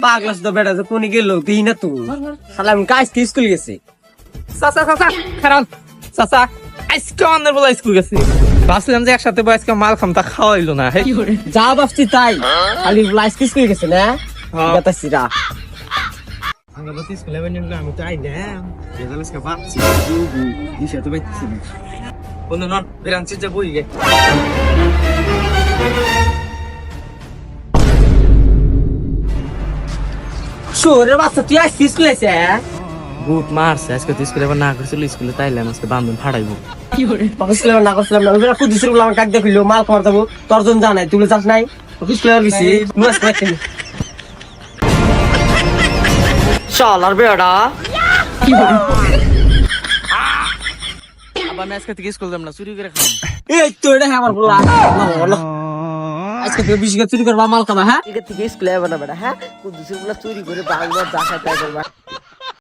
পাগলাস তো বেটা তো কোনে গেল দিই না তুই শালা আমি কাজ কি স্কুল গেছি চাচা চাচা খারাপ চাচা আজকে অন্যের বলে স্কুল গেছি ভাবছিলাম যে একসাথে বয়স মাল খাম তা খাওয়াইলো না যা ভাবছি তাই খালি লাইস কি স্কুল গেছে না বেতাছি রা আমরা বসে স্কুলে বেরিয়ে আমি তো আইলাম রেজাল্ট কা ভাবছি দিশা তো বাইতেছি না বন্ধু নন বেরানছি যে বই গে শোরে বাচ্চা তুই আইছিস স্কুল এসে বুট মারছে আজকে তো স্কুলে না করছিল স্কুলে তাইলাম আজকে বান্ধন ফাড়াইবো পাকিস্তান না করছিলাম না ওরা কুদিছিল বলে আমার কাট দেখিল মাল খাওয়ার দেবো তোর জন্য জানাই তুই যাস নাই পাকিস্তান গেছি নুয়াস রাখি শালার বেড়া আবার আমি আজকে থেকে স্কুল যাব না চুরি করে খাম এই তো এটা আমার বলা না আজকে তুই বেশি চুরি করবা মাল খাবা হ্যাঁ থেকে স্কুলে যাবে না বেটা হ্যাঁ কুদ্দুসের গুলা চুরি করে বাংলা দেখা তাই করবা